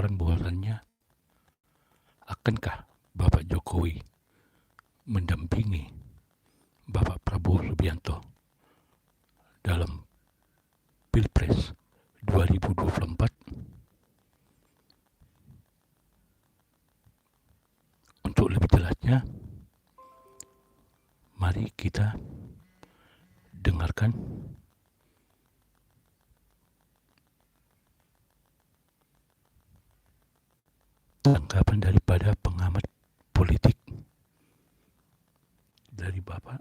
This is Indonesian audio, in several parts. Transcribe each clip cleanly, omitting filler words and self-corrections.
tawaran bahwasannya akankah Bapak Jokowi mendampingi Bapak Prabowo Subianto dalam Pilpres 2024. Untuk lebih jelasnya, mari kita dengarkan tanggapan daripada pengamat politik dari Bapak.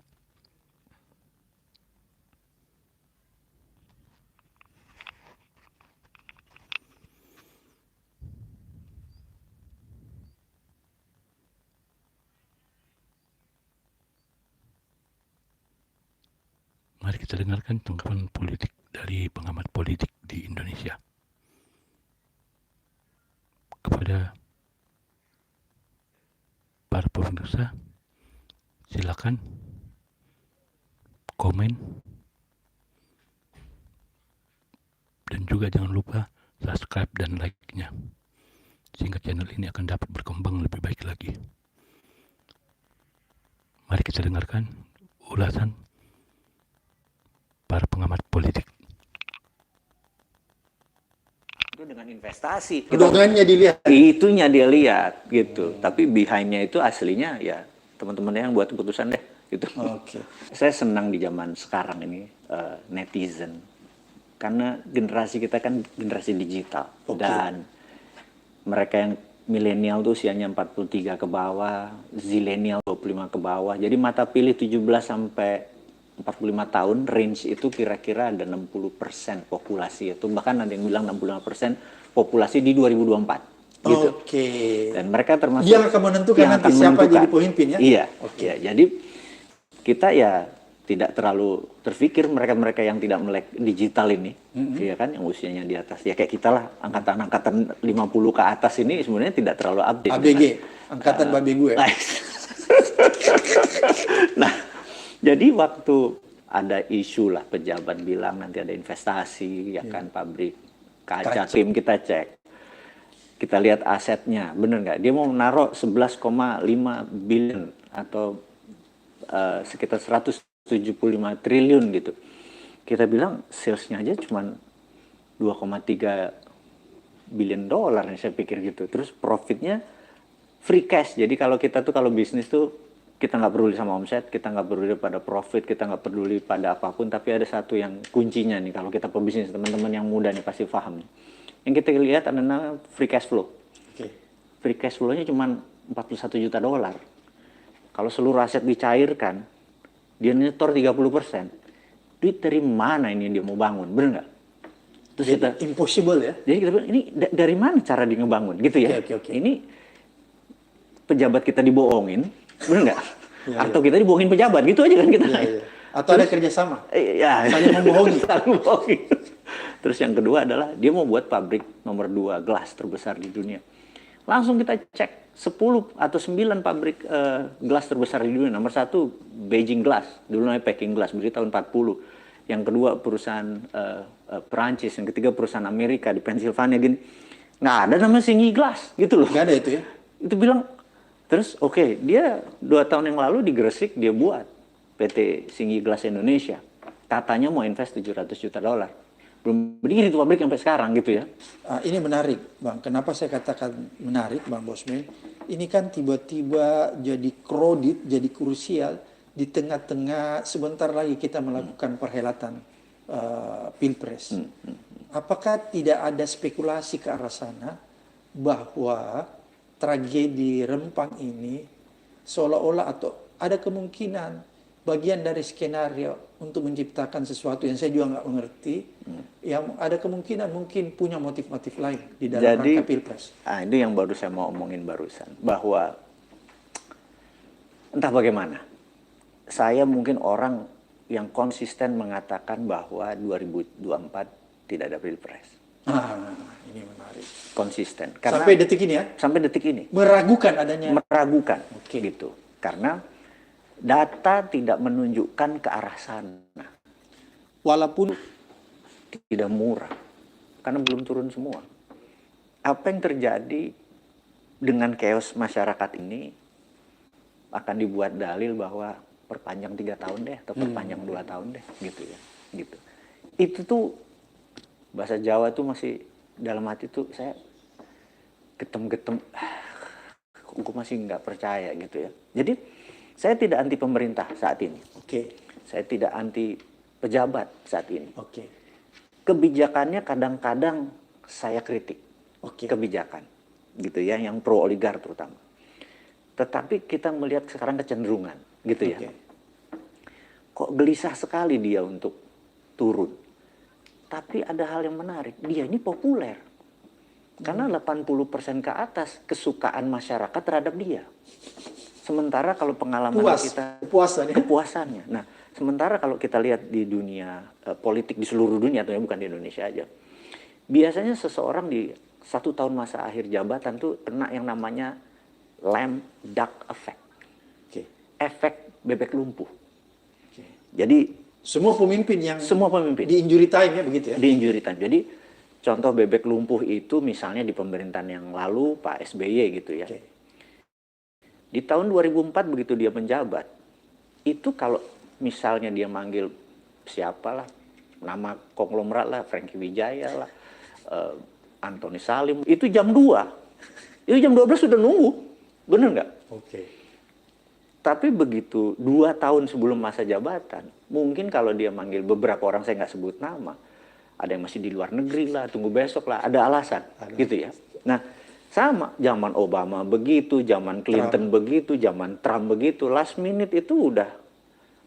Mari kita dengarkan tanggapan politik dari pengamat politik di Indonesia. Kepada para pemirsa, silakan komen dan juga jangan lupa subscribe dan like-nya sehingga channel ini akan dapat berkembang lebih baik lagi. Mari kita dengarkan ulasan para pengamat politik. Itu dengan investasi. Pedomannya dilihat. Itunya dia lihat gitu. Tapi behind-nya itu aslinya ya teman-teman yang buat keputusan deh gitu. Oke. Saya senang di zaman sekarang ini netizen. Karena generasi kita kan generasi digital. Dan mereka yang milenial tuh usianya 43 ke bawah, zilenial 25 ke bawah. Jadi mata pilih 17 sampai 45 tahun, range itu kira-kira ada 60% populasi. Itu bahkan ada yang bilang 65% populasi di 2024. Gitu. Oke. Dan mereka termasuk Dia akan menentukan yang nanti akan siapa menentukan. jadi pemimpin ya? Iya. Oke. Ya, jadi kita ya tidak terlalu terpikir mereka-mereka yang tidak melek digital ini, ya kan, yang usianya di atas ya kayak kita lah, angkatan-angkatan 50 ke atas ini sebenarnya tidak terlalu update. ABG, angkatan babi gue. Nah, jadi waktu ada isu lah pejabat bilang nanti ada investasi, ya kan, pabrik kaca Kim, kita cek. Kita lihat asetnya, bener nggak? Dia mau naruh 11,5 billion atau sekitar 175 triliun gitu. Kita bilang salesnya aja cuma 2,3 billion dolar, saya pikir gitu. Terus profitnya free cash. Jadi kalau kita tuh kalau bisnis tuh kita nggak peduli sama omset, kita nggak peduli pada profit, kita nggak peduli pada apapun. Tapi ada satu yang kuncinya nih kalau kita pebisnis, teman-teman yang muda nih pasti paham. Yang kita lihat adalah free cash flow. Free cash flow-nya cuma 41 juta dolar. Kalau seluruh aset dicairkan, dia nyetor 30%. Duit dari mana ini dia mau bangun, bener nggak? Terus Jadi, kita impossible ya? Jadi kita bilang, ini dari mana cara dia ngebangun, gitu ya? Oke. Ini pejabat kita dibohongin, bener nggak? Ya, Atau kita dibohongin pejabat, gitu aja kan kita. Ya. Atau ada kerjasama? Ya, saling membohongi. Saling membohongi. Terus yang kedua adalah dia mau buat pabrik nomor 2 gelas terbesar di dunia. Langsung kita cek 10 atau 9 pabrik gelas terbesar di dunia. Nomor 1 Beijing Glass, dulu namanya Peking Glass, berdiri tahun 40. Yang kedua perusahaan Perancis, yang ketiga perusahaan Amerika di Pennsylvania gini. Nggak ada namanya Singi Glass gitu loh. Nggak ada itu ya? Itu bilang, terus oke, dia 2 tahun yang lalu di Gresik dia buat PT Singi Glass Indonesia. Katanya mau invest 700 juta dolar. Belum berdiri itu pabrik sampai sekarang gitu ya. Ini menarik, Bang. Kenapa saya katakan menarik, Bang Bosman? Ini kan tiba-tiba jadi kredit, jadi krusial di tengah-tengah sebentar lagi kita melakukan perhelatan Pilpres. Apakah tidak ada spekulasi ke arah sana bahwa tragedi Rempang ini seolah-olah atau ada kemungkinan bagian dari skenario untuk menciptakan sesuatu yang saya juga nggak mengerti, yang ada kemungkinan mungkin punya motif-motif lain di dalam rangka Pilpres. Itu yang baru saya mau omongin barusan, bahwa entah bagaimana, saya mungkin orang yang konsisten mengatakan bahwa 2024 tidak ada Pilpres. Ini menarik. Konsisten. Karena, sampai detik ini ya? Sampai detik ini. Meragukan adanya? Meragukan, gitu. Karena data tidak menunjukkan ke arah sana. Walaupun tidak murah. Karena belum turun semua. apa yang terjadi dengan chaos masyarakat ini akan dibuat dalil bahwa perpanjang 3 tahun deh atau perpanjang 2 tahun deh gitu ya, gitu. Itu tuh bahasa Jawa tuh masih dalam hati tuh saya getem-getem, gue masih nggak percaya gitu ya. Jadi saya tidak anti pemerintah saat ini. Oke. Saya tidak anti pejabat saat ini. Oke. Kebijakannya kadang-kadang saya kritik. Oke. Kebijakan gitu ya, yang pro oligar terutama. Tetapi kita melihat sekarang kecenderungan gitu ya. Oke. Kok gelisah sekali dia untuk turun. Tapi ada hal yang menarik, dia ini populer. Karena 80% ke atas kesukaan masyarakat terhadap dia. Sementara kalau pengalaman kita kepuasannya. Nah, sementara kalau kita lihat di dunia politik di seluruh dunia, atau bukan di Indonesia aja, biasanya seseorang di 1 tahun masa akhir jabatan tuh kena yang namanya lame duck effect. Oke. Efek bebek lumpuh. Oke. Jadi semua pemimpin di injury time ya begitu ya? Di injury time. Jadi contoh bebek lumpuh itu misalnya di pemerintahan yang lalu Pak SBY gitu ya. Oke. Di tahun 2004 begitu dia menjabat, itu kalau misalnya dia manggil siapalah, nama konglomerat lah, Franky Wijaya lah, Antoni Salim, itu jam 2. Itu jam 12 sudah nunggu. Bener nggak? Oke. Tapi begitu 2 tahun sebelum masa jabatan, mungkin kalau dia manggil beberapa orang, saya nggak sebut nama, ada yang masih di luar negeri lah, tunggu besok lah, ada alasan, gitu ya. Nah, sama, zaman Obama begitu, zaman Clinton begitu, zaman Trump begitu, last minute itu udah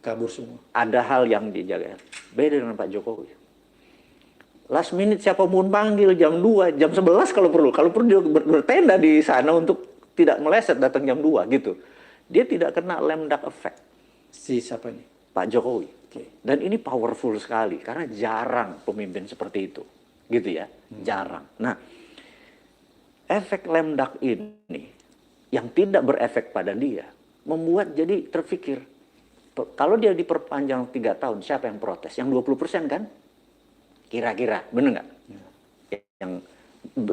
kabur semua. Ada hal yang dijaga. Beda dengan Pak Jokowi. Last minute siapa pun panggil jam 2, jam 11 kalau perlu. Kalau perlu dia bertenda di sana untuk tidak meleset datang jam 2 gitu. Dia tidak kena lame duck effect. Si siapa ini? Pak Jokowi. Oke. Dan ini powerful sekali karena jarang pemimpin seperti itu. Gitu ya. Jarang. Nah, efek lame duck ini yang tidak berefek pada dia membuat jadi terpikir, kalau dia diperpanjang 3 tahun, siapa yang protes? Yang 20% kan? Kira-kira, bener nggak? Ya. Yang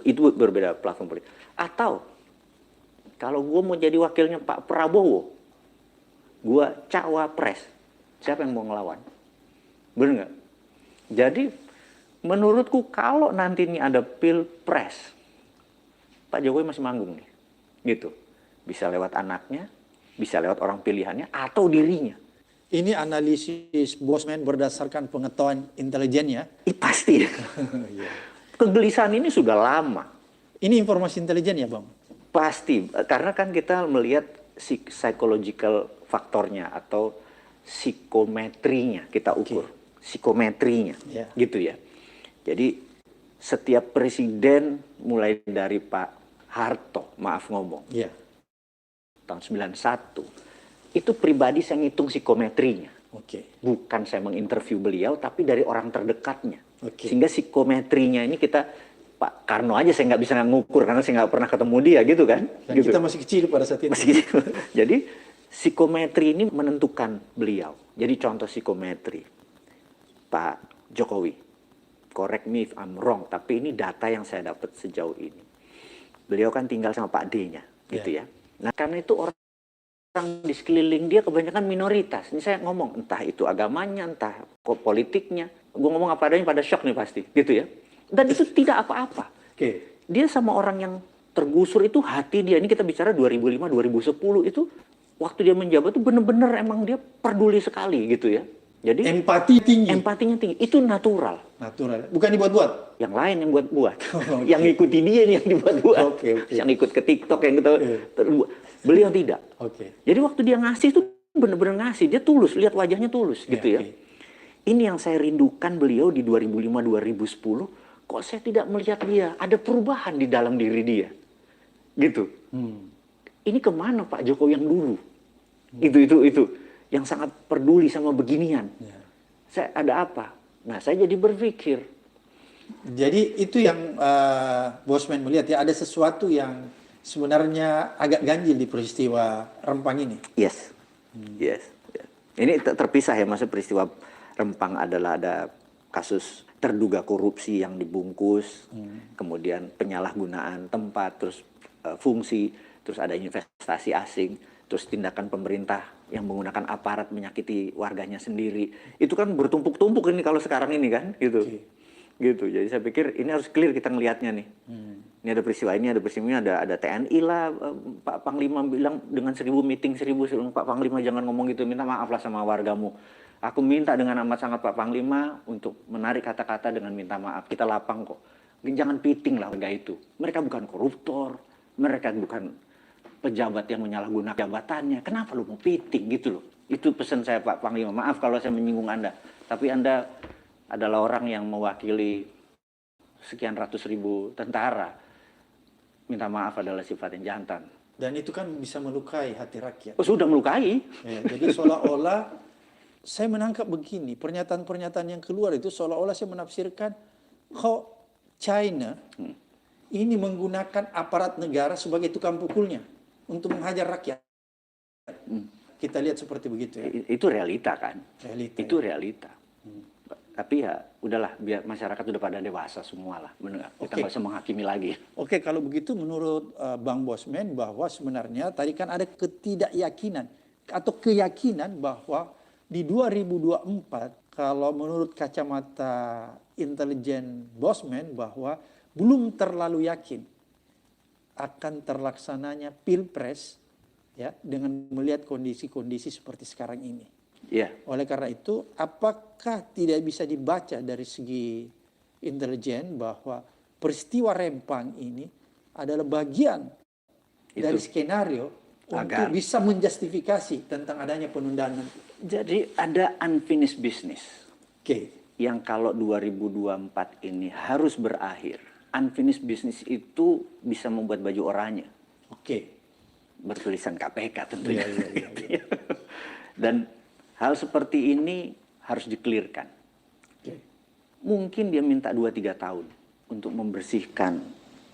itu berbeda platform politik. Atau kalau gue mau jadi wakilnya Pak Prabowo, gue cawapres, siapa yang mau ngelawan? Bener nggak? Jadi menurutku kalau nanti ini ada pilpres, Pak Jokowi masih manggung nih, gitu. Bisa lewat anaknya, bisa lewat orang pilihannya, atau dirinya. Ini analisis Bosman berdasarkan pengetahuan intelijen ya? Pasti. Kegelisahan ini sudah lama. Ini informasi intelijen ya Bang? Pasti, karena kan kita melihat psychological faktornya atau psikometrinya kita ukur. Psikometrinya, gitu ya. Jadi setiap presiden mulai dari Pak Harto, maaf ngomong, tahun 91, itu pribadi saya ngitung psikometrinya. Bukan saya menginterview beliau, tapi dari orang terdekatnya. Sehingga psikometrinya ini kita, Pak Karno aja saya nggak bisa ngukur karena saya nggak pernah ketemu dia gitu kan. Dan gitu. Kita masih kecil pada saat itu. Masih kecil. Jadi psikometri ini menentukan beliau. Jadi contoh psikometri, Pak Jokowi, correct me if I'm wrong, tapi ini data yang saya dapat sejauh ini. Beliau kan tinggal sama Pak D-nya, gitu ya. Nah karena itu orang di sekeliling dia kebanyakan minoritas. Ini saya ngomong, entah itu agamanya, entah politiknya. Gue ngomong apa adanya pada shock nih pasti, gitu ya. Dan itu tidak apa-apa. Dia sama orang yang tergusur itu hati dia. Ini kita bicara 2005, 2010 itu waktu dia menjabat itu benar-benar emang dia peduli sekali gitu ya. Jadi empatinya tinggi. Itu natural. Bukan dibuat-buat. Yang lain yang buat-buat. Yang ngikuti dia nih yang dibuat-buat. Yang ikut ke TikTok yang kita beliau tidak. Jadi waktu dia ngasih itu benar-benar ngasih, dia tulus, lihat wajahnya tulus gitu ya. Ini yang saya rindukan beliau di 2005 2010, kok saya tidak melihat dia ada perubahan di dalam diri dia. Gitu. Ini kemana Pak Jokowi yang dulu? Itu yang sangat peduli sama beginian. Saya ada apa? Nah, saya jadi berpikir. Jadi itu yang Bosman melihat ya, ada sesuatu yang sebenarnya agak ganjil di peristiwa Rempang ini. Yes. Ini terpisah ya, maksud peristiwa Rempang adalah ada kasus terduga korupsi yang dibungkus, kemudian penyalahgunaan tempat, terus fungsi, terus ada investasi asing, terus tindakan pemerintah yang menggunakan aparat menyakiti warganya sendiri. Itu kan bertumpuk-tumpuk ini kalau sekarang ini kan, gitu. Gitu. Jadi saya pikir ini harus clear kita ngelihatnya nih. Ini ada peristiwa ini, ada TNI lah, Pak Panglima bilang dengan 1000 meeting 1000, Pak Panglima jangan ngomong gitu, minta maaf lah sama wargamu. Aku minta dengan amat sangat Pak Panglima untuk menarik kata-kata dengan minta maaf. Kita lapang kok. Jangan piting lah warga itu. Mereka bukan koruptor, mereka bukan pejabat yang menyalahgunakan jabatannya. Kenapa lu mau piting gitu loh? Itu pesan saya Pak Panglima. Maaf kalau saya menyinggung Anda, tapi Anda adalah orang yang mewakili sekian ratus ribu tentara. Minta maaf adalah sifat yang jantan. Dan itu kan bisa melukai hati rakyat. Oh, sudah melukai. Ya, jadi seolah-olah saya menangkap begini, pernyataan-pernyataan yang keluar itu seolah-olah saya menafsirkan kok China ini menggunakan aparat negara sebagai tukang pukulnya untuk menghajar rakyat. Kita lihat seperti begitu ya. Itu realita kan? Realita. Itu realita. Tapi ya udahlah, biar masyarakat udah pada dewasa semua lah. Kita nggak usah menghakimi lagi. Oke, kalau begitu menurut Bang Bosman bahwa sebenarnya tadi kan ada ketidakyakinan atau keyakinan bahwa di 2024 kalau menurut kacamata intelijen Bosman bahwa belum terlalu yakin akan terlaksananya Pilpres ya dengan melihat kondisi-kondisi seperti sekarang ini. Iya. Oleh karena itu, apakah tidak bisa dibaca dari segi intelijen bahwa peristiwa Rempang ini adalah bagian dari skenario untuk bisa menjustifikasi tentang adanya penundaan nanti? Jadi ada unfinished business. Yang kalau 2024 ini harus berakhir. Unfinished business itu bisa membuat baju oranye. Bertulisan KPK tentunya. Iya. Dan hal seperti ini harus dikelirkan. Mungkin dia minta 2-3 tahun untuk membersihkan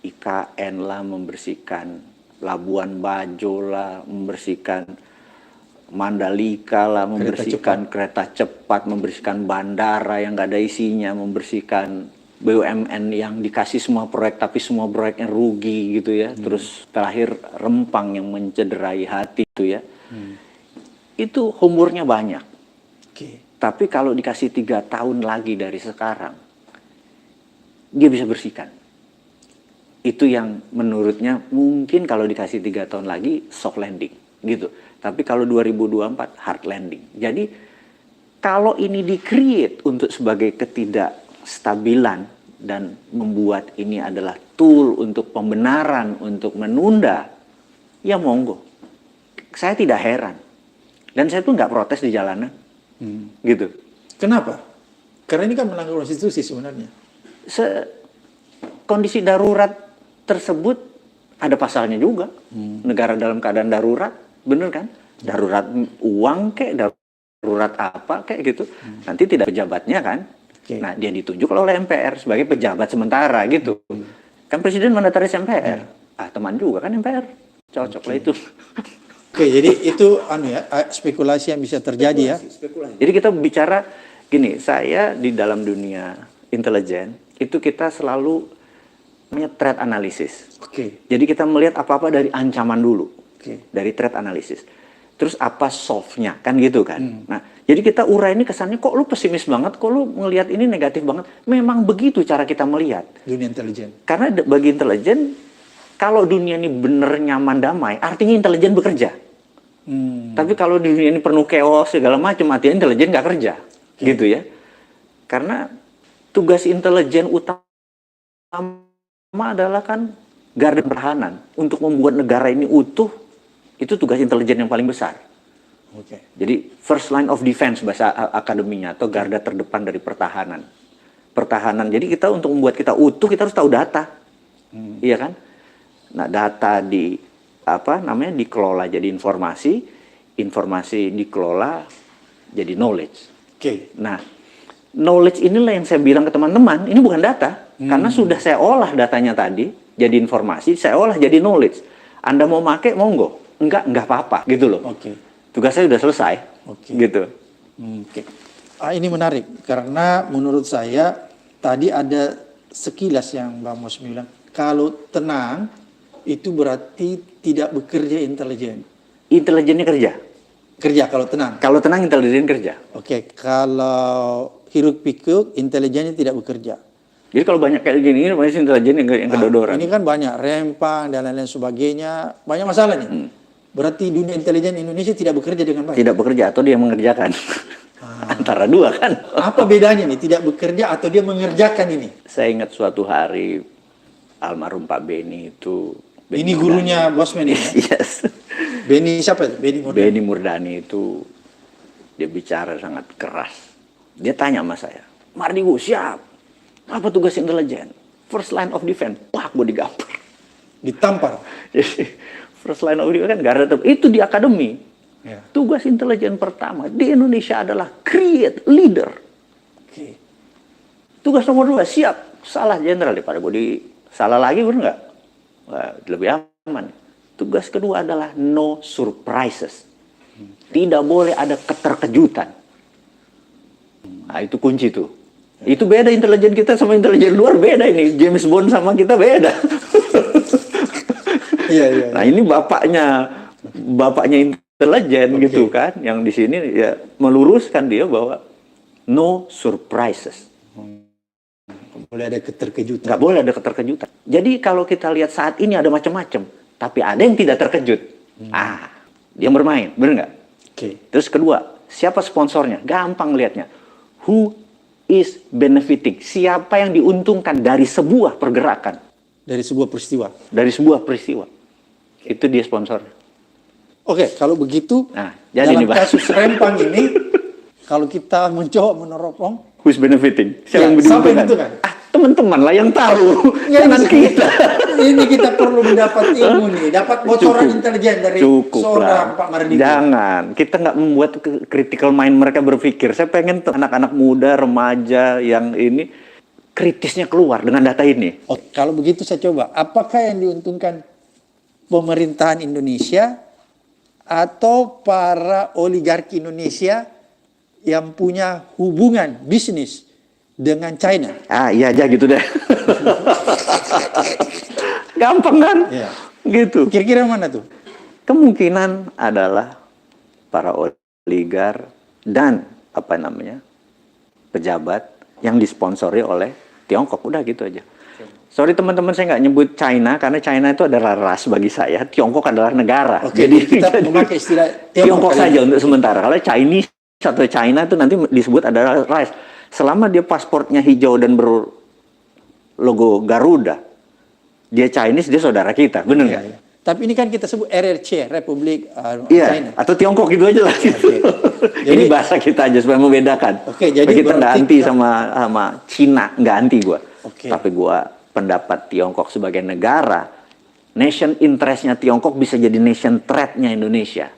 IKN lah, membersihkan Labuan Bajo lah, membersihkan Mandalika lah, membersihkan kereta cepat, membersihkan bandara yang nggak ada isinya, membersihkan BUMN yang dikasih semua proyek tapi semua proyeknya rugi gitu ya. Terus terakhir Rempang yang mencederai hati itu ya. Itu umurnya banyak. Tapi kalau dikasih 3 tahun lagi dari sekarang, dia bisa bersihkan. Itu yang menurutnya mungkin kalau dikasih 3 tahun lagi soft landing gitu. Tapi kalau 2024 hard landing. Jadi kalau ini di-create untuk sebagai ketidakstabilan dan membuat ini adalah tool untuk pembenaran, untuk menunda, ya monggo. Saya tidak heran. Dan saya tuh nggak protes di jalanan. Gitu. Kenapa? Karena ini kan melanggar konstitusi sebenarnya. Kondisi darurat tersebut ada pasalnya juga. Negara dalam keadaan darurat, bener kan? Darurat uang kek, darurat apa kek gitu. Nanti tidak pejabatnya kan. Nah, dia ditunjuk oleh MPR sebagai pejabat sementara gitu. Kan Presiden mandataris MPR. Teman juga kan MPR. Cocok lah itu. Jadi itu spekulasi yang bisa terjadi spekulasi. Jadi kita bicara gini, saya di dalam dunia intelijen itu kita selalu namanya threat analysis. Jadi kita melihat apa-apa dari ancaman dulu. Dari threat analysis. Terus apa solve-nya kan gitu kan. Nah, jadi kita urai ini kesannya kok lu pesimis banget, kok lu ngelihat ini negatif banget. Memang begitu cara kita melihat dunia intelijen. Karena bagi intelijen kalau dunia ini bener nyaman damai, artinya intelijen bekerja. Tapi kalau di dunia ini penuh chaos segala macam, artinya intelijen nggak kerja, gitu ya. Karena tugas intelijen utama adalah kan garda pertahanan untuk membuat negara ini utuh. Itu tugas intelijen yang paling besar. Jadi first line of defense bahasa akademinya atau garda terdepan dari pertahanan. Pertahanan. Jadi kita untuk membuat kita utuh kita harus tahu data, iya kan? Nah data dikelola jadi informasi, informasi dikelola jadi knowledge. Nah, knowledge inilah yang saya bilang ke teman-teman, ini bukan data, karena sudah saya olah datanya tadi, jadi informasi, saya olah jadi knowledge. Anda mau pakai, monggo. Enggak apa-apa, gitu loh. Tugas saya sudah selesai, gitu. Ini menarik, karena menurut saya, tadi ada sekilas yang Bang Mos bilang, kalau tenang itu berarti tidak bekerja intelijen. Intelijennya kerja. Kerja kalau tenang. Kalau tenang intelijen kerja. Oke, kalau hiruk pikuk intelijennya tidak bekerja. Jadi kalau banyak kayak gini, masih intelijen yang kedodoran. Ini kan banyak rempang dan lain-lain sebagainya, banyak masalah nih. Berarti dunia intelijen Indonesia tidak bekerja dengan baik. Tidak bekerja atau dia mengerjakan. Antara dua kan. Apa bedanya nih? Tidak bekerja atau dia mengerjakan ini? Saya ingat suatu hari almarhum Pak Beni itu. Ini gurunya Bosman ini. Ya? Yes. Beni siapa itu? Beni Murdani. Beni Murdani itu dia bicara sangat keras. Dia tanya sama saya, Mardigu siap. Apa tugas intelijen? First line of defense. Wah, gue digampar. Ditampar. Jadi first line of defense kan garda terdepan. Itu di akademi. Ya. Tugas intelijen pertama di Indonesia adalah create leader. Oke. Tugas nomor 2 siap. Salah jenderal daripada gue salah lagi bener nggak? Wah, lebih aman. Tugas kedua adalah no surprises. Tidak boleh ada keterkejutan. Nah, itu kunci tuh. Itu beda intelijen kita sama intelijen luar, beda ini. James Bond sama kita beda. Iya. Nah, ini bapaknya intelijen gitu kan, yang di sini ya meluruskan dia bahwa no surprises. Boleh ada keterkejutan. Nggak boleh ada keterkejutan. Jadi kalau kita lihat saat ini ada macam-macam, tapi ada yang tidak terkejut. Dia bermain, bener nggak? Oke. Terus kedua, siapa sponsornya? Gampang lihatnya. Who is benefiting? Siapa yang diuntungkan dari sebuah pergerakan? Dari sebuah peristiwa. Dari sebuah peristiwa. Itu dia sponsor. Oke, kalau begitu, Nah, jadi dalam nih, Pak. kasus rempang ini, kalau kita mencoba meneropong, Who's benefiting? Ya, siapa yang diuntungkan? Teman-teman lah yang tahu. Ya, Jangan kita. Ini kita perlu mendapat ilmu nih, dapat bocoran intelijen dari Cukup seorang lah. Pak Mardigu. Jangan, kita nggak membuat critical mind mereka berpikir. Saya pengen anak-anak muda, remaja yang ini kritisnya keluar dengan data ini. Oh, kalau begitu saya coba, apakah yang diuntungkan pemerintahan Indonesia atau para oligarki Indonesia yang punya hubungan bisnis dengan China? Iya aja gitu deh. Gampang kan? Iya. Gitu. Kira-kira mana tuh? Kemungkinan adalah para oligar dan pejabat yang disponsori oleh Tiongkok. Udah gitu aja. Sorry teman-teman, saya nggak nyebut China karena China itu adalah ras bagi saya. Tiongkok adalah negara. Oke, jadi kita memakai istilah Tiongkok saja untuk sementara. Kalau Chinese atau China itu nanti disebut adalah ras. Selama dia pasportnya hijau dan berlogo Garuda, dia Chinese, dia saudara kita, bener nggak? Iya. Tapi ini kan kita sebut RRC, Republik Iya, China. atau Tiongkok gitu aja lah. Gitu. Ini bahasa kita aja supaya membedakan. Oke, jadi kita nggak berarti anti sama Cina, nggak anti gua. Oke. Tapi gua pendapat Tiongkok sebagai negara, nation interest-nya Tiongkok bisa jadi nation threat-nya Indonesia.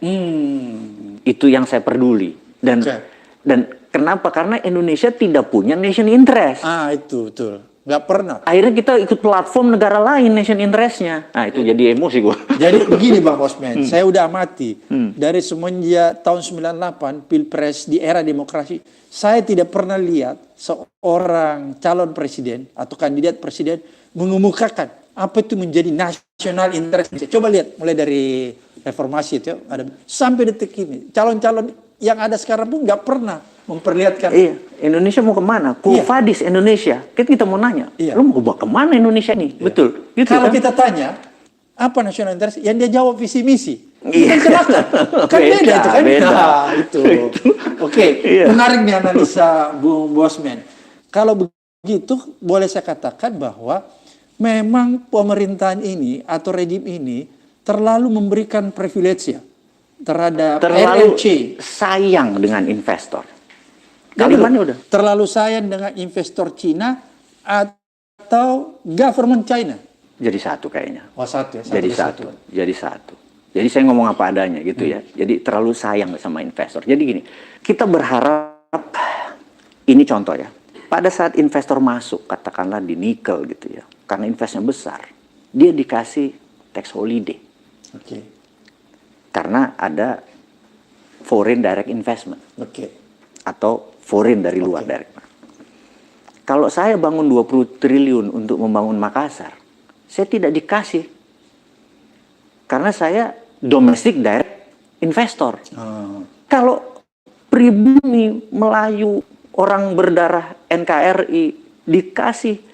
Itu yang saya peduli. Dan kenapa? Karena Indonesia tidak punya nation interest. Itu betul. Nggak pernah. Akhirnya kita ikut platform negara lain nation interest-nya. Nah, itu jadi emosi gua. Jadi begini Bang Osman, saya udah amati dari semenjak tahun 98 Pilpres di era demokrasi, saya tidak pernah lihat seorang calon presiden atau kandidat presiden mengemukakan apa itu menjadi national interest. Coba lihat mulai dari reformasi itu ada sampai detik ini calon-calon yang ada sekarang pun nggak pernah memperlihatkan. Iya, Indonesia mau kemana? Kufadis Indonesia. Kita mau nanya, lu mau bawa kemana Indonesia nih? Betul. Gitu, kalau kan? kita tanya, apa national interest? Yang dia jawab visi misi. Iya. Kan celaka. Kan beda itu kan. Beda. Nah, itu. Oke, Iya. menarik nih analisa Bung Bosman. Kalau begitu, boleh saya katakan bahwa memang pemerintahan ini atau rejim ini terlalu memberikan privilege ya terhadap terlalu RRC. sayang dengan investor. Jadi Kalimatnya udah. terlalu sayang dengan investor Cina atau government China. Jadi satu kayaknya. Oh, satu ya. Jadi satu. Jadi saya ngomong apa adanya gitu ya. Jadi terlalu sayang sama investor. Jadi gini, kita berharap, ini contoh ya. Pada saat investor masuk, katakanlah di nikel gitu ya. Karena investnya besar, dia dikasih tax holiday. Oke. Karena ada foreign direct investment. Oke. Atau foreign dari luar direct. Kalau saya bangun 20 triliun untuk membangun Makassar, saya tidak dikasih. Karena saya domestic direct investor. Kalau pribumi, Melayu, orang berdarah NKRI dikasih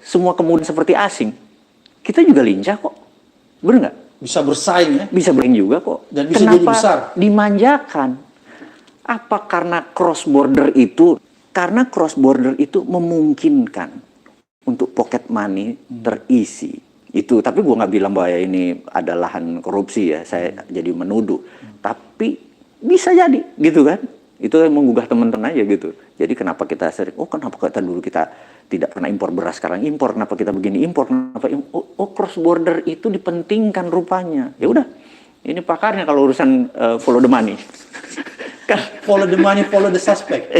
semua kemudian seperti asing, kita juga lincah kok. Bener nggak? Bisa bersaing ya. Bisa bersaing juga kok. Dan bisa jadi besar. Dimanjakan? Apa karena cross border itu? Karena cross border itu memungkinkan untuk pocket money terisi. Itu, tapi gue nggak bilang bahwa ini ada lahan korupsi ya. Saya jadi menuduh. Tapi bisa jadi, gitu kan? Itu yang menggugah teman-teman aja gitu. Jadi kenapa kita sering, kenapa kita dulu kita tidak pernah impor beras, sekarang impor, kenapa kita begini impor, kenapa cross border itu dipentingkan rupanya. Ya udah, ini pakarnya kalau urusan follow the money. Kan follow the money, follow the suspect.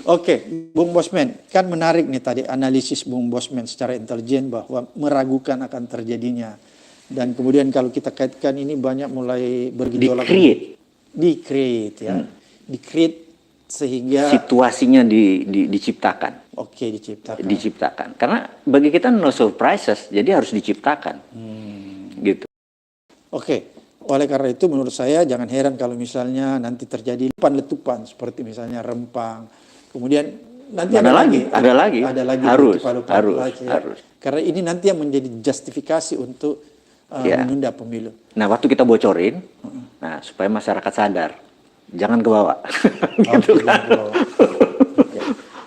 Oke, Bung Bosman, kan menarik nih tadi analisis Bung Bosman secara intelijen bahwa meragukan akan terjadinya. Dan kemudian kalau kita kaitkan ini banyak mulai bergejolak. Di-create ya. Di-create sehingga situasinya diciptakan. Oke, diciptakan. Diciptakan. Karena bagi kita no surprises, jadi harus diciptakan. Gitu. Oke. Oleh karena itu menurut saya jangan heran kalau misalnya nanti terjadi letupan seperti misalnya Rempang. Kemudian nanti ada lagi. Harus. Karena ini nanti yang menjadi justifikasi untuk menunda pemilu. Nah, waktu kita bocorin, nah supaya masyarakat sadar, jangan ke bawah. Gitu kan.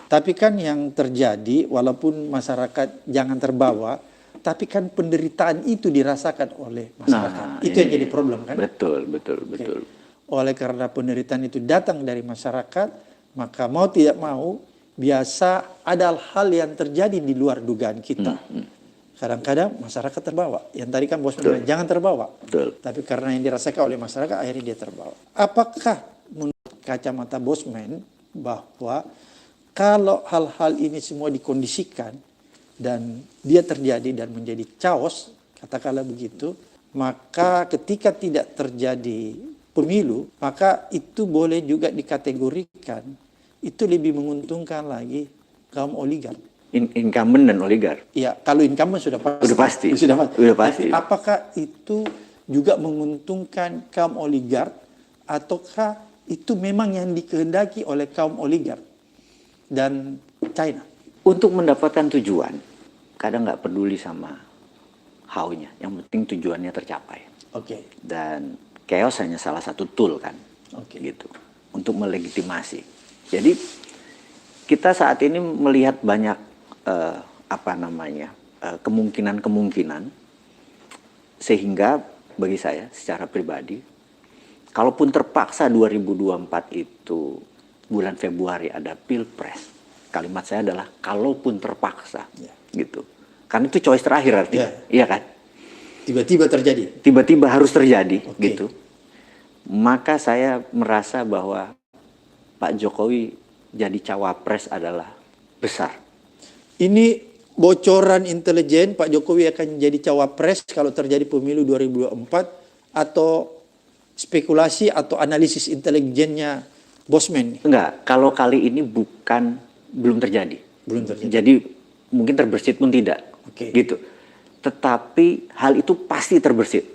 Tapi kan yang terjadi, walaupun masyarakat jangan terbawa, tapi kan penderitaan itu dirasakan oleh masyarakat. Itu yang jadi problem kan? Betul. Oleh karena penderitaan itu datang dari masyarakat, maka mau tidak mau, biasa ada hal yang terjadi di luar dugaan kita. Kadang-kadang masyarakat terbawa. Yang tadi kan bos bilang, jangan terbawa. Tapi karena yang dirasakan oleh masyarakat, akhirnya dia terbawa. Apakah menurut kacamata Bosman bahwa kalau hal-hal ini semua dikondisikan dan dia terjadi dan menjadi chaos, katakanlah begitu, maka ketika tidak terjadi pemilu, maka itu boleh juga dikategorikan, itu lebih menguntungkan lagi kaum oligark. Incumbent dan oligark. Ya, kalau incumbent sudah pasti. Sudah pasti. Tapi apakah itu juga menguntungkan kaum oligark ataukah itu memang yang dikehendaki oleh kaum oligark dan China? Untuk mendapatkan tujuan, kadang nggak peduli sama how-nya. Yang penting tujuannya tercapai. Oke. Dan chaos hanya salah satu tool kan. Gitu. Untuk melegitimasi. Jadi kita saat ini melihat banyak kemungkinan-kemungkinan sehingga bagi saya secara pribadi, kalaupun terpaksa 2024 itu bulan Februari ada pilpres, kalimat saya adalah kalaupun terpaksa, gitu. Karena itu choice terakhir artinya, iya kan? Tiba-tiba terjadi. Tiba-tiba harus terjadi, gitu. Maka saya merasa bahwa Pak Jokowi jadi cawapres adalah besar. Ini bocoran intelijen Pak Jokowi akan jadi cawapres kalau terjadi pemilu 2024 atau spekulasi atau analisis intelijennya Bosman? Enggak, kalau kali ini belum terjadi. Belum terjadi. Jadi mungkin terbersit pun tidak. Gitu. Tetapi hal itu pasti terbersit.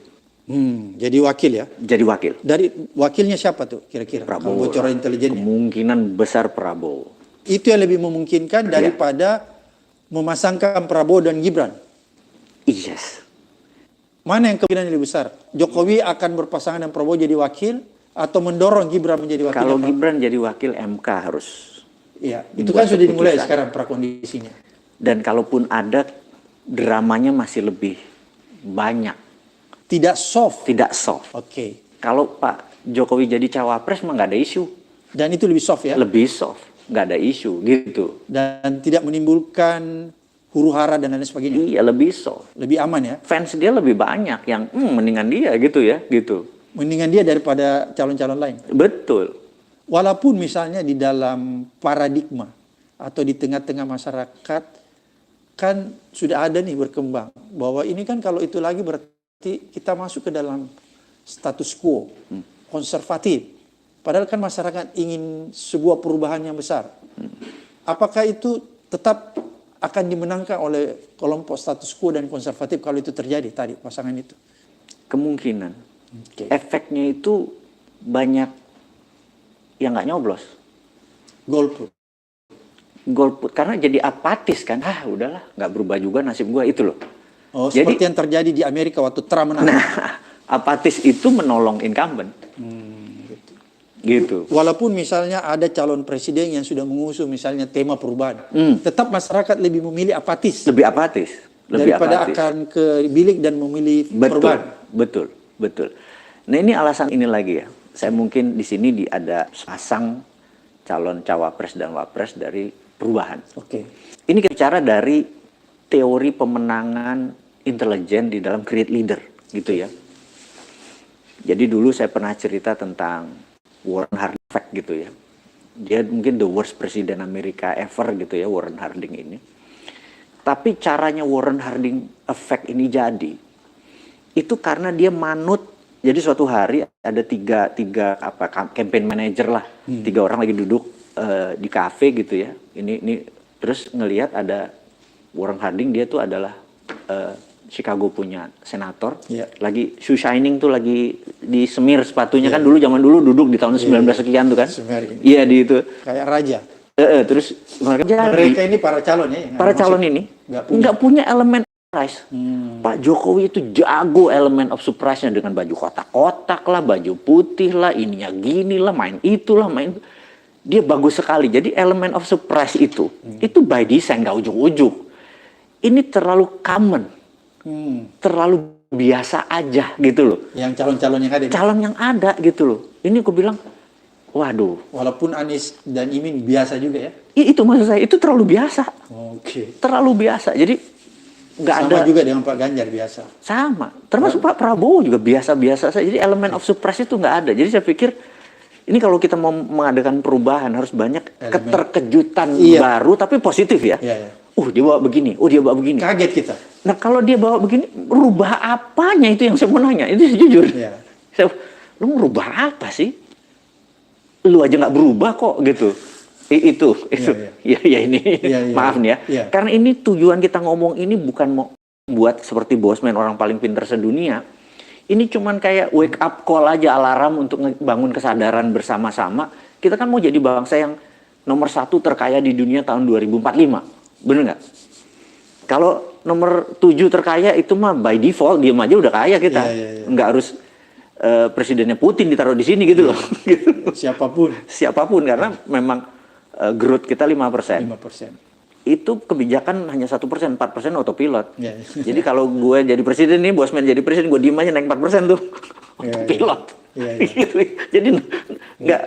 Jadi wakil ya? Jadi wakil. Dari wakilnya siapa tuh kira-kira? Prabowo. Kalau bocoran intelijennya? Kemungkinan besar Prabowo. Itu yang lebih memungkinkan daripada memasangkan Prabowo dan Gibran? Yes. Mana yang kemungkinan lebih besar? Jokowi akan berpasangan dengan Prabowo jadi wakil atau mendorong Gibran menjadi wakil? Kalau Gibran jadi wakil, MK harus. Iya, itu kan sudah dimulai sekarang prakondisinya. Dan kalaupun ada, dramanya masih lebih banyak. Tidak soft. Tidak soft. Kalau Pak Jokowi jadi cawapres mah nggak ada isu. Dan itu lebih soft ya? Lebih soft, nggak ada isu gitu. Dan tidak menimbulkan huru hara dan lain sebagainya. Iya, lebih soft. Lebih aman ya? Fans dia lebih banyak yang mendingan dia gitu ya, gitu. Mendingan dia daripada calon-calon lain. Betul. Walaupun misalnya di dalam paradigma atau di tengah-tengah masyarakat kan sudah ada nih berkembang bahwa ini kan kalau itu lagi berarti kita masuk ke dalam status quo konservatif. Padahal kan masyarakat ingin sebuah perubahan yang besar. Apakah itu tetap akan dimenangkan oleh kelompok status quo dan konservatif kalau itu terjadi tadi pasangan itu? Kemungkinan. Oke. Efeknya itu banyak yang nggak nyoblos. Golput. Golput karena jadi apatis kan. Udahlah, nggak berubah juga nasib gua itu loh. Oh, Jadi- seperti yang terjadi di Amerika waktu Trump menang. Apatis itu menolong incumbent. Gitu. Walaupun misalnya ada calon presiden yang sudah mengusung misalnya tema perubahan, tetap masyarakat lebih memilih apatis Lebih apatis. Lebih daripada apatis. akan ke bilik dan memilih perubahan. Betul. Nah ini alasan ini lagi ya. Saya mungkin di sini ada pasang calon cawapres dan wapres dari perubahan. Oke. Ini kita bicara dari teori pemenangan intelijen di dalam create leader, gitu ya. Jadi dulu saya pernah cerita tentang Warren Harding effect gitu ya. Dia mungkin the worst presiden Amerika ever gitu ya, Warren Harding ini. Tapi caranya Warren Harding effect ini jadi, itu karena dia manut. Jadi suatu hari ada tiga campaign manager lah, 3 orang lagi duduk di kafe gitu ya. Ini terus ngelihat ada Warren Harding, dia tuh adalah Chicago punya senator, lagi shoe shining tuh, lagi disemir sepatunya kan dulu, zaman dulu duduk di tahun 19 sekian tuh kan. Iya di itu. Kayak raja. Terus Mereka ini para calon ya. para calon ini nggak punya elemen surprise. Pak Jokowi itu jago elemen of surprise-nya dengan baju kotak-kotak lah, baju putih lah, ininya gini lah, main itulah, main. Dia bagus sekali. Jadi elemen of surprise itu by design, nggak ujuk-ujuk. Ini terlalu common, terlalu biasa aja gitu loh. Yang calon-calon yang ada. Calon yang ada gitu loh. Ini aku bilang, waduh. Walaupun Anies dan Imin biasa juga ya. Itu maksud saya, itu terlalu biasa. Oke. Terlalu biasa. Jadi nggak ada. Sama juga dengan Pak Ganjar biasa. Sama. Termasuk Pak Prabowo juga biasa-biasa saja. Jadi elemen of surprise itu nggak ada. Jadi saya pikir ini kalau kita mau mengadakan perubahan harus banyak keterkejutan baru tapi positif ya. Dia bawa begini. Dia bawa begini. Kaget kita. Nah kalau dia bawa begini, rubah apanya itu yang saya mau nanya. Itu jujur. Lu merubah apa sih? Lu aja nggak berubah kok gitu. Itu. Ini. Maaf nih ya. Karena ini tujuan kita ngomong ini bukan mau buat seperti Bosman orang paling pintar sedunia. Ini cuman kayak wake up call aja, alarm untuk bangun kesadaran bersama-sama. Kita kan mau jadi bangsa yang nomor 1 terkaya di dunia tahun 2045. Bener nggak? Kalau nomor 7 terkaya itu mah by default, diam aja udah kaya kita. Nggak harus presidennya Putin ditaruh di sini gitu loh. Siapapun karena memang growth kita 5%. Itu kebijakan hanya 1%, 4% autopilot. Jadi kalau gue jadi presiden nih, Bosman jadi presiden, gue diem aja naik 4% tuh. Autopilot. Jadi nggak,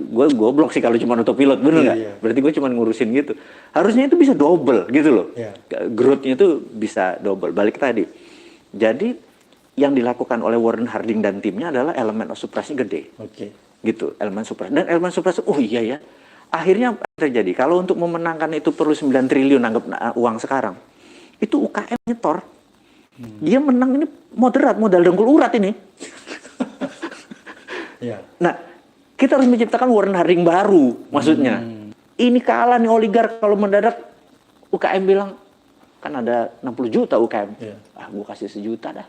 gue goblok sih kalau cuma autopilot, bener nggak? Berarti gue cuma ngurusin gitu. Harusnya itu bisa double gitu loh. Growth-nya itu bisa double. Balik tadi. Jadi yang dilakukan oleh Warren Harding dan timnya adalah elemen of surprise-nya gede. Gitu, elemen surprise. Dan elemen surprise, iya ya. Akhirnya terjadi, kalau untuk memenangkan itu perlu 9 triliun anggap uang sekarang. Itu UKM nyetor. Dia menang ini moderat, modal dengkul urat ini. Nah, kita harus menciptakan Warren Harding baru, maksudnya. Ini kalah nih oligark kalau mendadak UKM bilang, kan ada 60 juta UKM. Gue kasih 1 juta dah.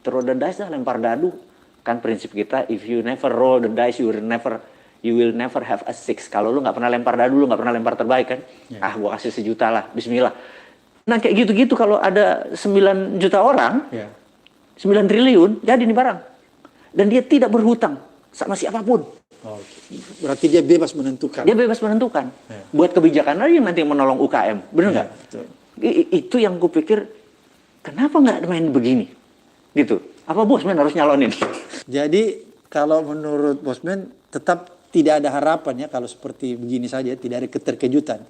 Throw the dice dah, lempar dadu. Kan prinsip kita, if you never roll the dice, you will never have a 6. Kalau lu nggak pernah lempar dadu, lu nggak pernah lempar terbaik kan? Gua kasih 1 juta lah, bismillah. Nah kayak gitu-gitu kalau ada 9 juta orang, 9 triliun, jadi nih barang. Dan dia tidak berhutang sama siapapun. Berarti dia bebas menentukan. Dia bebas menentukan. Buat kebijakan aja yang nanti menolong UKM, bener nggak? Itu yang gue pikir, kenapa nggak main begini? Gitu. Apa Bosman harus nyalonin? Jadi kalau menurut Bosman tetap tidak ada harapan ya kalau seperti begini saja, tidak ada keterkejutan.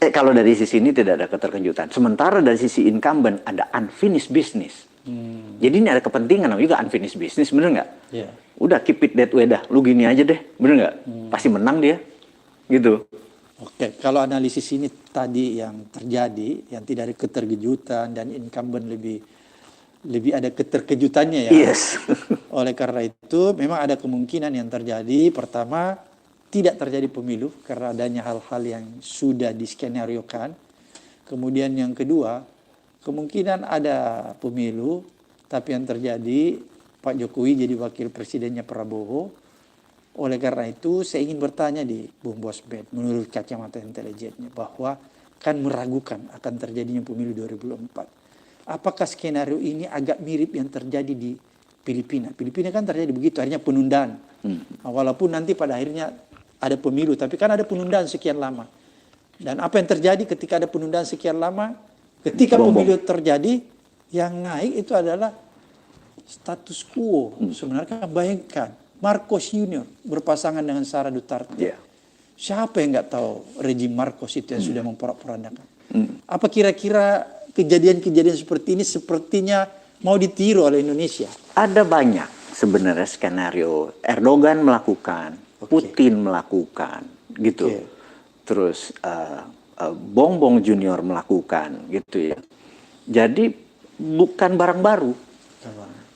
Kalau dari sisi ini tidak ada keterkejutan. Sementara dari sisi incumbent ada unfinished business. Jadi ini ada kepentingan juga unfinished business, bener nggak? Udah keep it that way dah. Lu gini aja deh, bener nggak? Pasti menang dia, gitu. Oke, kalau analisis ini tadi yang terjadi, yang tidak ada keterkejutan dan incumbent lebih ada keterkejutannya ya. Oleh karena itu memang ada kemungkinan yang terjadi. Pertama, tidak terjadi pemilu karena adanya hal-hal yang sudah diskenariokan. Kemudian yang kedua, kemungkinan ada pemilu, tapi yang terjadi Pak Jokowi jadi wakil presidennya Prabowo. Oleh karena itu saya ingin bertanya di Bung Bosman, menurut kacamata intelijennya, bahwa kan meragukan akan terjadinya pemilu 2024. Apakah skenario ini agak mirip yang terjadi di Filipina? Filipina kan terjadi begitu, akhirnya penundaan. Walaupun nanti pada akhirnya ada pemilu, tapi kan ada penundaan sekian lama. Dan apa yang terjadi ketika ada penundaan sekian lama? Ketika pemilu terjadi, yang naik itu adalah status quo. Sebenarnya bayangkan, Marcos Junior berpasangan dengan Sara Duterte. Yeah. Siapa yang nggak tahu rejim Marcos itu yang sudah memporak-porandakan? Apa kira-kira kejadian-kejadian seperti ini sepertinya mau ditiru oleh Indonesia? Ada banyak sebenarnya skenario. Erdogan melakukan, Putin melakukan, gitu. Terus Bongbong Junior melakukan, gitu ya. Jadi bukan barang baru.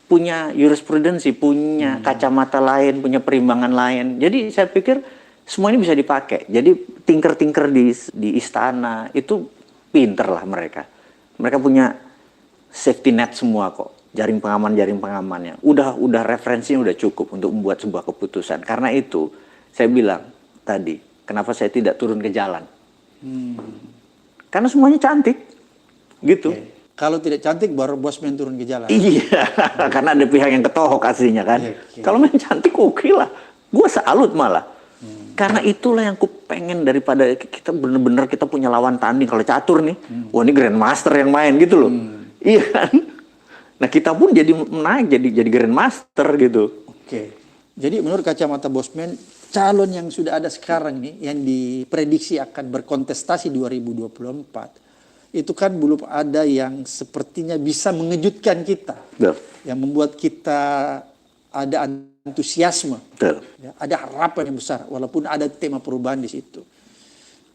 Punya jurisprudensi, punya kacamata lain, punya perimbangan lain. Jadi saya pikir semua ini bisa dipakai. Jadi tinker-tinker di istana itu pinter lah mereka. Mereka punya safety net semua kok. Jaring pengamannya. Udah referensinya udah cukup untuk membuat sebuah keputusan. Karena itu saya bilang tadi, kenapa saya tidak turun ke jalan? Karena semuanya cantik, gitu. Kalau tidak cantik baru Bosman turun ke jalan. Iya, karena ada pihak yang ketohok aslinya kan. Kalau main cantik oke lah. Gue salut malah. Karena itulah yang ku pengen daripada kita bener-bener kita punya lawan tanding. Kalau catur nih, wah ini grandmaster yang main gitu loh. Iya kan? Nah kita pun jadi naik jadi grandmaster gitu. Jadi menurut kacamata Bosman, calon yang sudah ada sekarang nih, yang diprediksi akan berkontestasi 2024, itu kan belum ada yang sepertinya bisa mengejutkan kita. Yang membuat kita ada antusiasme. Ya, ada harapan yang besar, walaupun ada tema perubahan di situ.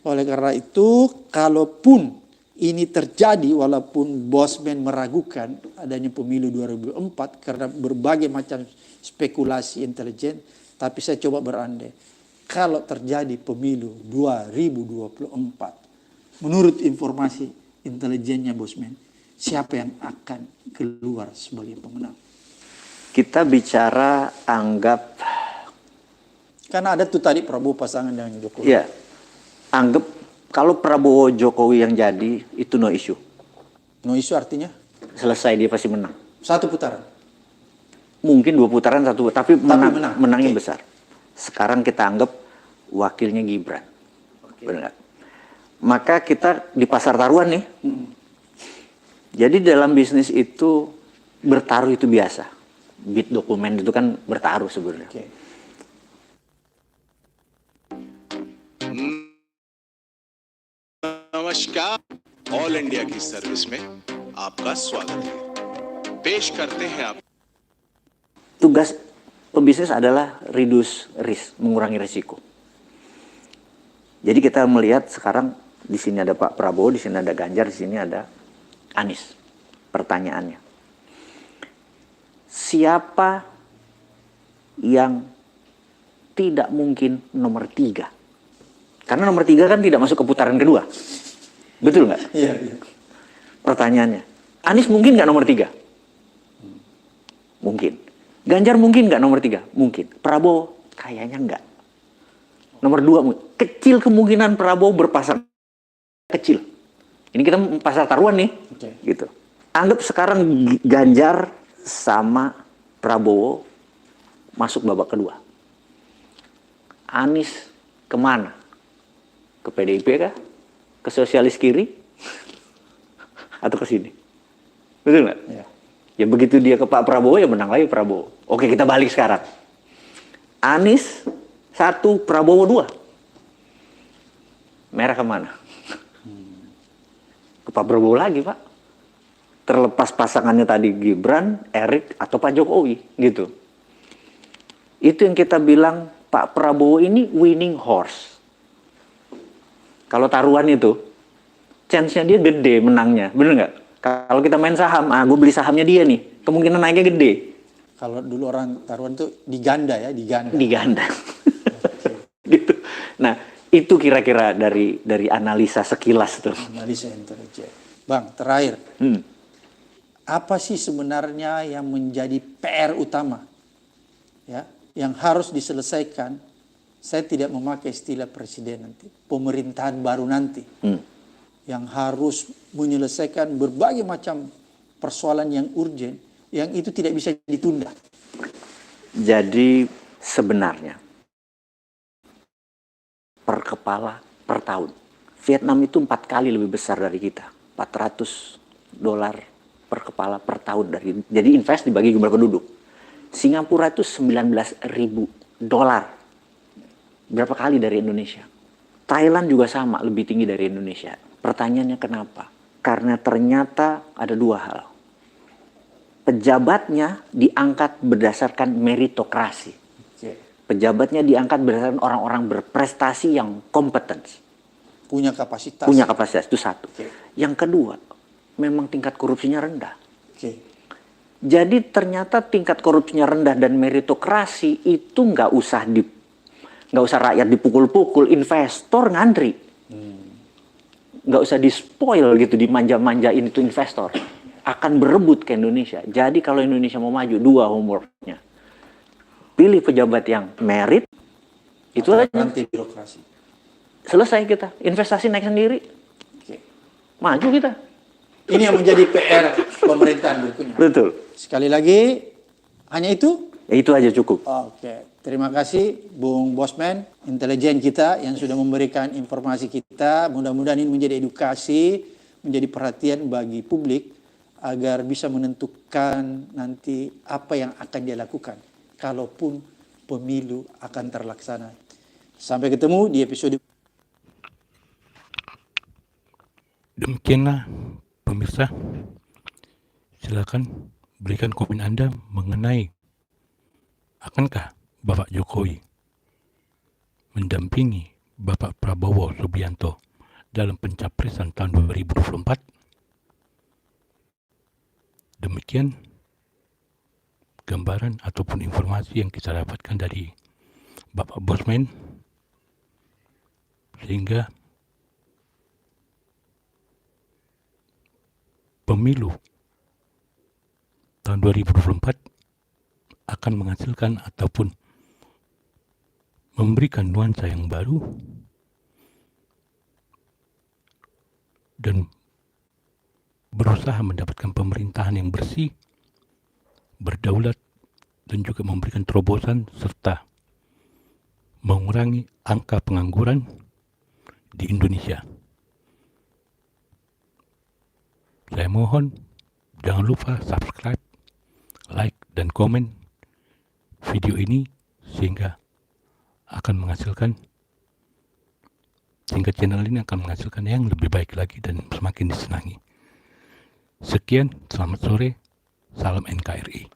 Oleh karena itu, kalaupun ini terjadi, walaupun Bosman meragukan adanya pemilu 2024 karena berbagai macam spekulasi intelijen, tapi saya coba berandai, kalau terjadi pemilu 2024, menurut informasi intelijennya Bosman, siapa yang akan keluar sebagai pemenang? Kita bicara anggap, karena ada tuh tadi Prabowo pasangan dengan Jokowi. ya, anggap kalau Prabowo Jokowi yang jadi itu no issue. No issue artinya? Selesai dia pasti menang. Satu putaran. Mungkin 2 putaran tapi menangnya Oke. besar. Sekarang kita anggap wakilnya Gibran. Benar nggak? Maka kita di pasar taruhan nih. Jadi dalam bisnis itu bertaruh itu biasa. Bid dokumen itu kan bertaruh sebenarnya. नमस्कार all India की सर्विस में आपका स्वागत है पेश करते हैं आप Tugas pebisnis adalah reduce risk, mengurangi risiko. Jadi kita melihat sekarang di sini ada Pak Prabowo, di sini ada Ganjar, di sini ada Anies. Pertanyaannya, siapa yang tidak mungkin nomor 3? Karena nomor 3 kan tidak masuk ke putaran kedua. Betul nggak? Iya. Pertanyaannya, Anies mungkin nggak nomor 3? Mungkin. Ganjar mungkin nggak nomor 3? Mungkin. Prabowo kayaknya nggak. Nomor 2, kecil kemungkinan Prabowo berpasang. Kecil. Ini kita pasar taruhan nih. Gitu. Anggap sekarang Ganjar sama Prabowo masuk babak kedua. Anies kemana? Ke PDIP kah? Ke sosialis kiri? Atau ke sini? Betul nggak? Ya begitu dia ke Pak Prabowo, ya menang lagi Prabowo. Oke, kita balik sekarang. Anies 1, Prabowo 2. Merah kemana? Ke Pak Prabowo lagi, Pak. Terlepas pasangannya tadi Gibran, Erik, atau Pak Jokowi, gitu. Itu yang kita bilang, Pak Prabowo ini winning horse. Kalau taruhan itu, chance-nya dia gede menangnya, bener nggak? Kalau kita main saham, gue beli sahamnya dia nih, kemungkinan naiknya gede. Kalau dulu orang taruhan tuh diganda ya, diganda. Diganda. Gitu. Nah, itu kira-kira dari analisa sekilas tuh. Analisa intelijen. Bang, terakhir. Apa sih sebenarnya yang menjadi PR utama ya, yang harus diselesaikan? Saya tidak memakai istilah presiden nanti, pemerintahan baru nanti, yang harus menyelesaikan berbagai macam persoalan yang urgent, yang itu tidak bisa ditunda. Jadi sebenarnya per kepala per tahun, Vietnam itu 4 kali lebih besar dari kita, $400 per kepala per tahun jadi invest dibagi jumlah penduduk. Singapura itu $19.000, berapa kali dari Indonesia. Thailand juga sama, lebih tinggi dari Indonesia. Pertanyaannya kenapa? Karena ternyata ada 2 hal. Pejabatnya diangkat berdasarkan meritokrasi. Pejabatnya diangkat berdasarkan orang-orang berprestasi yang kompeten. Punya kapasitas. Punya kapasitas, itu satu. Yang kedua, memang tingkat korupsinya rendah. Jadi ternyata tingkat korupsinya rendah dan meritokrasi itu nggak usah rakyat dipukul-pukul, investor ngantri. Nggak usah di-spoil gitu, dimanja-manjain itu investor. Akan berebut ke Indonesia. Jadi kalau Indonesia mau maju, 2 homework-nya. Pilih pejabat yang merit, itu aja. Nanti birokrasi. Selesai kita. Investasi naik sendiri. Maju kita. Ini yang menjadi PR pemerintahan berikutnya. Betul. Sekali lagi, hanya itu? Ya, itu aja cukup. Oke. Terima kasih Bung Bosman, intelijen kita yang sudah memberikan informasi kita. Mudah-mudahan ini menjadi edukasi, menjadi perhatian bagi publik agar bisa menentukan nanti apa yang akan dia lakukan kalaupun pemilu akan terlaksana. Sampai ketemu di episode. Demikianlah pemirsa, silakan berikan komen Anda mengenai akankah Bapak Jokowi mendampingi Bapak Prabowo Subianto dalam pencapresan tahun 2024. Demikian gambaran ataupun informasi yang kita dapatkan dari Bapak Bosman, sehingga pemilu tahun 2024 akan menghasilkan ataupun memberikan nuansa yang baru dan berusaha mendapatkan pemerintahan yang bersih, berdaulat, dan juga memberikan terobosan serta mengurangi angka pengangguran di Indonesia. Saya mohon jangan lupa subscribe, like, dan komen video ini sehingga channel ini akan menghasilkan yang lebih baik lagi dan semakin disenangi. Sekian, selamat sore, salam NKRI.